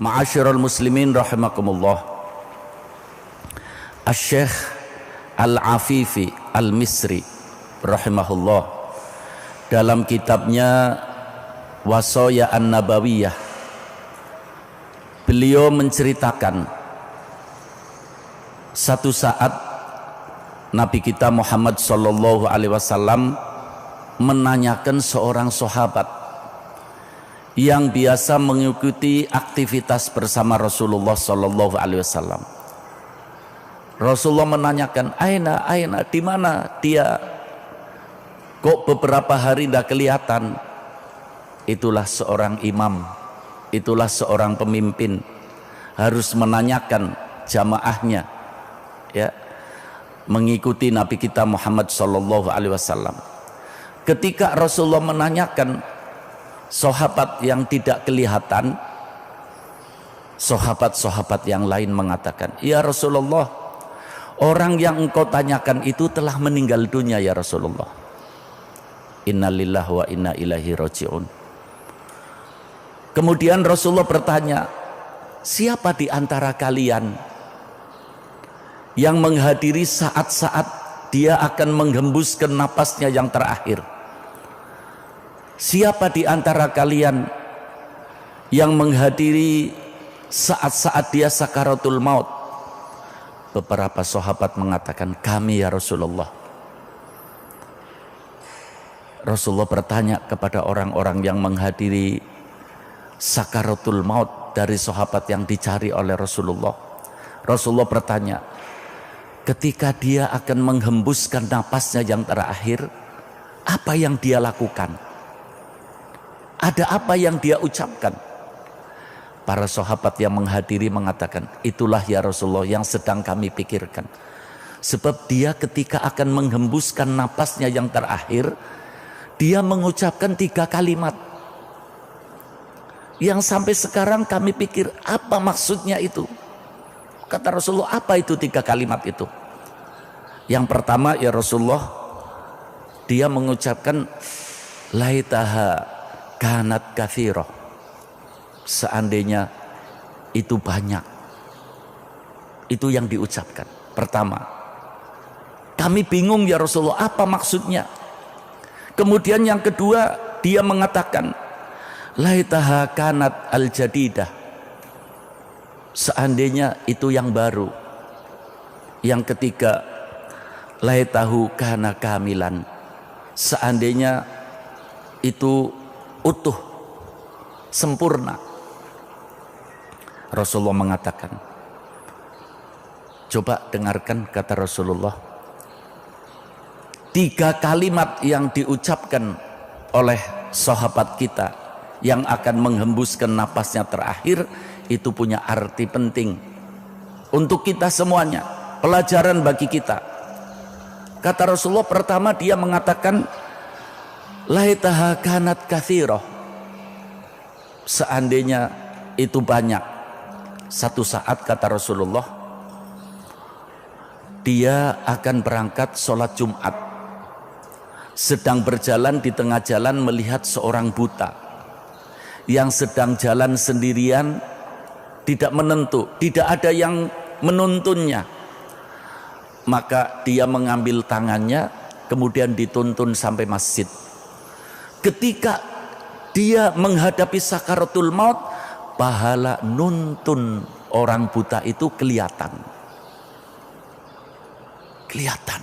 Ma'asyiral muslimin rahimakumullah. Asy-Syaikh Al-Afifi Al-Misri rahimahullah dalam kitabnya Wasaya An-Nabawiyah, beliau menceritakan satu saat Nabi kita Muhammad sallallahu alaihi wasallam menanyakan seorang sahabat yang biasa mengikuti aktivitas bersama Rasulullah sallallahu alaihi wasallam. Rasulullah menanyakan, aina, di mana dia? Kok beberapa hari tidak kelihatan? Itulah seorang imam, itulah seorang pemimpin, harus menanyakan jamaahnya, ya, mengikuti Nabi kita Muhammad sallallahu alaihi wasallam. Ketika Rasulullah menanyakan sahabat yang tidak kelihatan, sahabat-sahabat yang lain mengatakan, ya Rasulullah, orang yang engkau tanyakan itu telah meninggal dunia ya Rasulullah. Innalillahi wa inna ilaihi raji'un. Kemudian Rasulullah bertanya, siapa di antara kalian yang menghadiri saat-saat dia akan menghembuskan napasnya yang terakhir? Siapa di antara kalian yang menghadiri saat-saat dia sakaratul maut? Beberapa sahabat mengatakan, kami ya Rasulullah. Rasulullah bertanya kepada orang-orang yang menghadiri sakaratul maut dari sahabat yang dicari oleh Rasulullah. Rasulullah bertanya, ketika dia akan menghembuskan napasnya yang terakhir, apa yang dia lakukan? Ada apa yang dia ucapkan? Para sahabat yang menghadiri mengatakan, itulah ya Rasulullah yang sedang kami pikirkan. Sebab dia ketika akan menghembuskan napasnya yang terakhir, dia mengucapkan 3 kalimat yang sampai sekarang kami pikir apa maksudnya itu. Kata Rasulullah, apa itu 3 kalimat itu? Yang pertama ya Rasulullah, dia mengucapkan laitaha kanat kathirah, seandainya itu banyak. Itu yang diucapkan. Pertama, kami bingung ya Rasulullah, apa maksudnya? Kemudian yang kedua, dia mengatakan laitaha kanat al-jadidah, seandainya itu yang baru. Yang ketiga, laitahu kana kamilan, seandainya itu utuh, sempurna. Rasulullah mengatakan, coba dengarkan kata Rasulullah, 3 kalimat yang diucapkan oleh sahabat kita yang akan menghembuskan napasnya terakhir itu punya arti penting untuk kita semuanya, pelajaran bagi kita. Kata Rasulullah, pertama dia mengatakan laitaha kanat kathirah, seandainya itu banyak. Satu saat kata Rasulullah, dia akan berangkat sholat Jumat, sedang berjalan di tengah jalan melihat seorang buta yang sedang jalan sendirian, tidak menentu, tidak ada yang menuntunnya. Maka dia mengambil tangannya, kemudian dituntun sampai masjid. Ketika dia menghadapi sakaratul maut, pahala nuntun orang buta itu kelihatan. Kelihatan.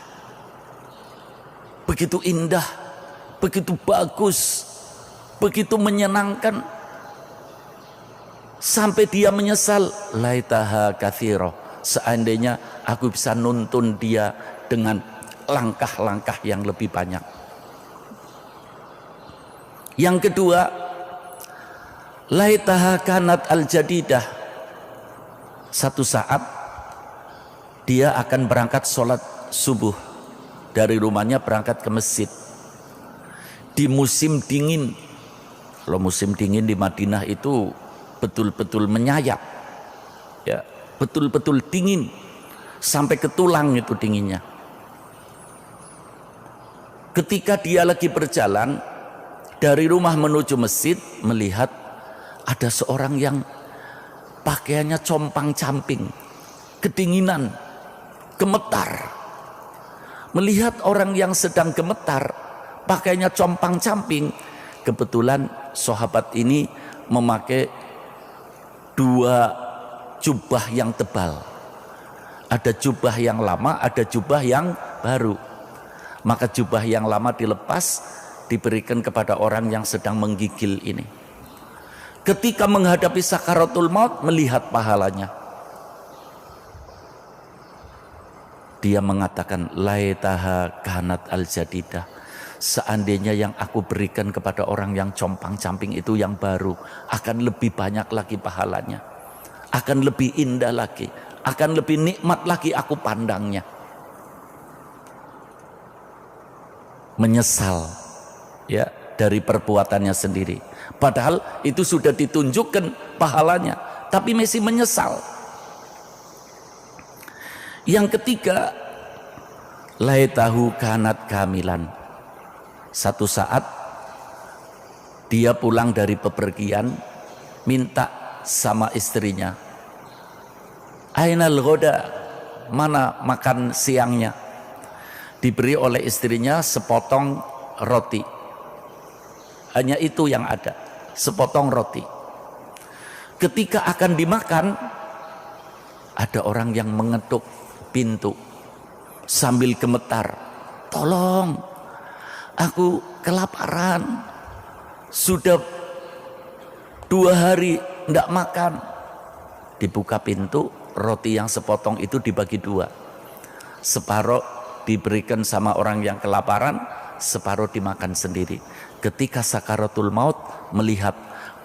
Begitu indah, begitu bagus, begitu menyenangkan. Sampai dia menyesal, laitaha kathiro, seandainya aku bisa nuntun dia dengan langkah-langkah yang lebih banyak. Yang kedua, laitaha kanat al-jadidah, satu saat dia akan berangkat sholat subuh dari rumahnya, berangkat ke masjid di musim dingin. Kalau musim dingin di Madinah itu betul-betul menyayat, ya, betul-betul dingin sampai ke tulang itu dinginnya. Ketika dia lagi berjalan dari rumah menuju masjid, melihat ada seorang yang pakaiannya compang-camping, kedinginan, gemetar. Melihat orang yang sedang gemetar, pakaiannya compang-camping, kebetulan sahabat ini memakai 2 jubah yang tebal. Ada jubah yang lama, ada jubah yang baru. Maka jubah yang lama dilepas, diberikan kepada orang yang sedang menggigil ini. Ketika menghadapi sakaratul maut, melihat pahalanya, dia mengatakan, laitaha kanat al-jadidah, seandainya yang aku berikan kepada orang yang compang-camping itu yang baru, akan lebih banyak lagi pahalanya, akan lebih indah lagi, akan lebih nikmat lagi aku pandangnya. Menyesal ya dari perbuatannya sendiri, padahal itu sudah ditunjukkan pahalanya, tapi masih menyesal. Yang ketiga, laitahu kanat kamilan, satu saat dia pulang dari bepergian, minta sama istrinya, ainal ghoda, mana makan siangnya. Diberi oleh istrinya sepotong roti, hanya itu yang ada, sepotong roti. Ketika akan dimakan, ada orang yang mengetuk pintu sambil gemetar, tolong, aku kelaparan, sudah 2 hari tidak makan. Dibuka pintu, roti yang sepotong itu dibagi 2, separuh diberikan sama orang yang kelaparan, separuh dimakan sendiri. Ketika sakaratul maut melihat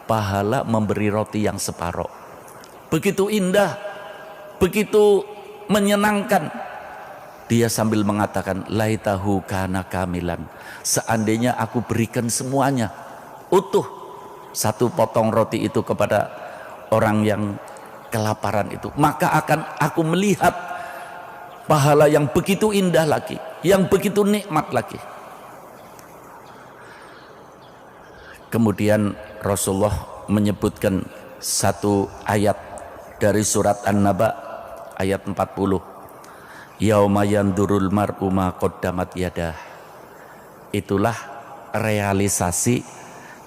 pahala memberi roti yang separuh, begitu indah, begitu menyenangkan, dia sambil mengatakan, laitahu kana kamilan, seandainya aku berikan semuanya utuh, 1 potong roti itu kepada orang yang kelaparan itu, maka akan aku melihat pahala yang begitu indah lagi, yang begitu nikmat lagi. Kemudian Rasulullah menyebutkan 1 ayat dari surat An-Naba ayat 40, yauma yandurul mar'u ma qaddamat yadah. Itulah realisasi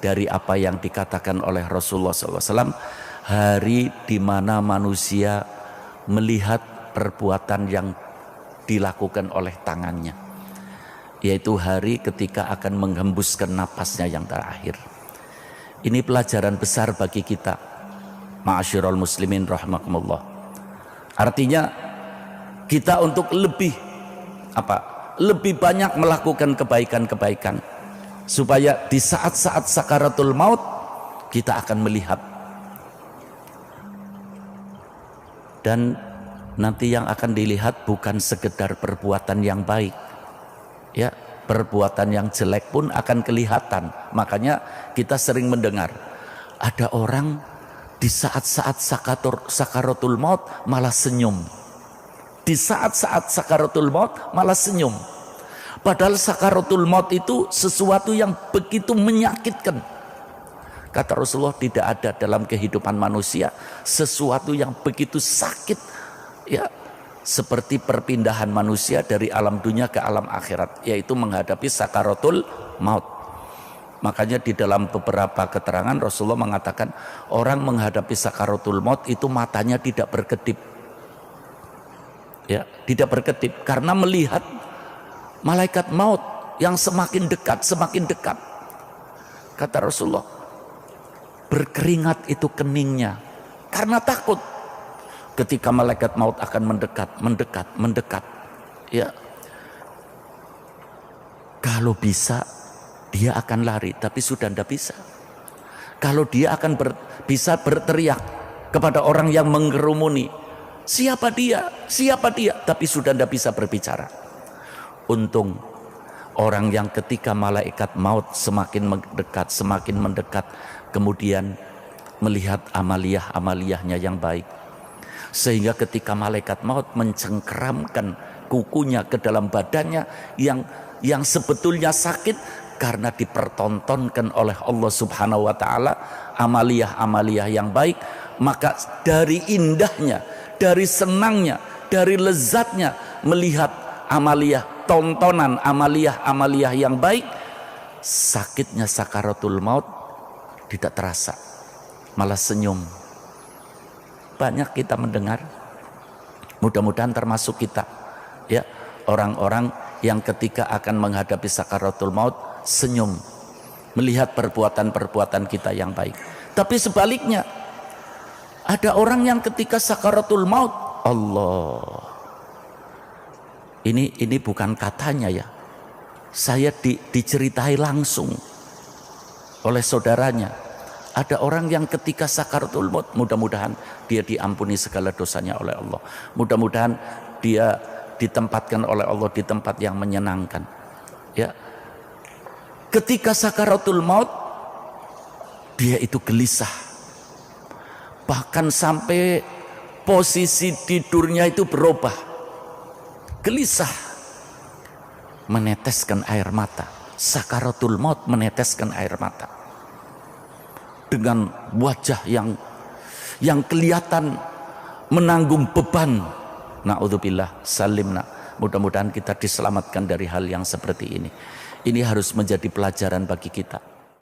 dari apa yang dikatakan oleh Rasulullah SAW, hari di mana manusia melihat perbuatan yang dilakukan oleh tangannya, yaitu hari ketika akan menghembuskan napasnya yang terakhir. Ini pelajaran besar bagi kita, ma'asyiral muslimin rahimakumullah. Artinya kita untuk lebih lebih banyak melakukan kebaikan-kebaikan, supaya di saat-saat sakaratul maut kita akan melihat, dan nanti yang akan dilihat bukan sekedar perbuatan yang baik, ya, perbuatan yang jelek pun akan kelihatan. Makanya kita sering mendengar ada orang di saat-saat sakaratul maut malah senyum. Di saat-saat sakaratul maut malah senyum. Padahal sakaratul maut itu sesuatu yang begitu menyakitkan. Kata Rasulullah, tidak ada dalam kehidupan manusia sesuatu yang begitu sakit, ya, seperti perpindahan manusia dari alam dunia ke alam akhirat, yaitu menghadapi sakaratul maut. Makanya di dalam beberapa keterangan Rasulullah mengatakan, orang menghadapi sakaratul maut itu matanya tidak berkedip, ya, tidak berkedip, karena melihat malaikat maut yang semakin dekat, semakin dekat. Kata Rasulullah, berkeringat itu keningnya karena takut ketika malaikat maut akan mendekat, ya. Kalau bisa dia akan lari, tapi sudah tidak bisa. Kalau dia akan bisa berteriak kepada orang yang mengerumuni, siapa dia, tapi sudah tidak bisa berbicara. Untung orang yang ketika malaikat maut semakin mendekat, kemudian melihat amaliyahnya yang baik, sehingga ketika malaikat maut mencengkeramkan kukunya ke dalam badannya yang sebetulnya sakit, karena dipertontonkan oleh Allah Subhanahu wa taala amaliyah yang baik, maka dari indahnya, dari senangnya, dari lezatnya melihat amaliyah, tontonan amaliyah yang baik, sakitnya sakaratul maut tidak terasa, malah senyum. Banyak kita mendengar, mudah-mudahan termasuk kita, ya, orang-orang yang ketika akan menghadapi sakaratul maut senyum melihat perbuatan-perbuatan kita yang baik. Tapi sebaliknya, ada orang yang ketika sakaratul maut, Allah, ini bukan katanya ya, saya diceritai langsung oleh saudaranya. Ada orang yang ketika sakaratul maut, mudah-mudahan dia diampuni segala dosanya oleh Allah, mudah-mudahan dia ditempatkan oleh Allah di tempat yang menyenangkan, ya. Ketika sakaratul maut, dia itu gelisah, bahkan sampai posisi tidurnya itu berubah, gelisah, meneteskan air mata. Sakaratul maut meneteskan air mata dengan wajah yang kelihatan menanggung beban. Na'udzubillah, salimna. Mudah-mudahan kita diselamatkan dari hal yang seperti ini. Ini harus menjadi pelajaran bagi kita.